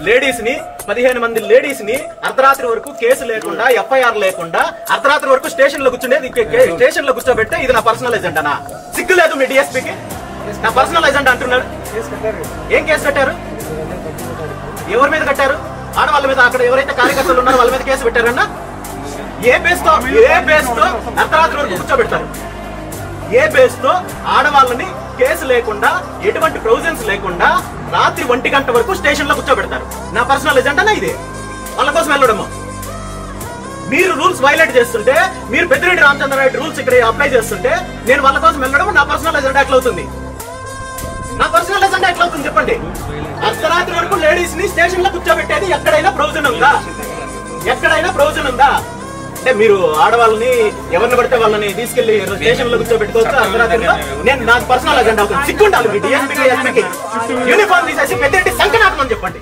Ladies ని 15 మంది ladies ని అర్ధరాత్రి వరకు కేసు లేకుండా ఎఫ్ఐఆర్ లేకుండా అర్ధరాత్రి వరకు స్టేషన్ లో కూర్చుండేది స్టేషన్ లో కూర్చోబెట్టే ఇది నా పర్సనల్ ఎజెండానా? సిగ్గు లేదు మీ డిఎస్పీకి? నా పర్సనల్ ఎజెండా అంటున్నాడు. ఏం కేసు కట్టారు? ఎవరి మీద కట్టారు? ఆడవాళ్ళ మీద. అక్కడ ఎవరైతే కార్యకర్తలు ఉన్నారో వాళ్ళ మీద కేసు పెట్టారన్నా? ఏ బేస్ తో అర్ధరాత్రి వరకు కూర్చోబెడతారు? ఏ బేస్ తో ఆడవాళ్ళని కేసు లేకుండా ఎటువంటి ప్రొవిజన్స్ లేకుండా రాత్రి 1 గంట వరకు స్టేషన్ లో కూర్చోబెడతారు? నా పర్సనల్ ఎజెండానా ఇది? వాళ్ళ కోసం వెళ్ళడము. మీరు రూల్స్ వైలేట్ చేస్తుంటే, మీరు పెద్దిరెడ్డి రామచంద్రారెడ్డి రూల్స్ ఇక్కడ అప్లై చేస్తుంటే నేను వాళ్ళ కోసం వెళ్ళడం నా పర్సనల్ ఎజెండా ఎట్లా అవుతుంది? నా పర్సనల్ ఎజెండా ఎట్లా అవుతుంది చెప్పండి? అర్ధరాత్రి వరకు లేడీస్ ని స్టేషన్ లో కూర్చోబెట్టేది ఎక్కడైనా ప్రొవిజన్ ఉందా? ఎక్కడైనా ప్రొవిజన్ ఉందా? అంటే మీరు ఆడవాళ్ళని ఎవరిని పడితే వాళ్ళని తీసుకెళ్లి స్టేషన్ లో కూర్చోబెట్టుకోవచ్చు అర్ధరాత్రిలో? నేను నాకు పర్సనల్ ఎజెండా అవుతుంది. సిగ్గుండాలి మీ డిఎస్పీకి, ఎస్పీకి. యూనిఫామ్ తీసేసి పెద్దిరెడ్డి సంకనాథం అని చెప్పండి.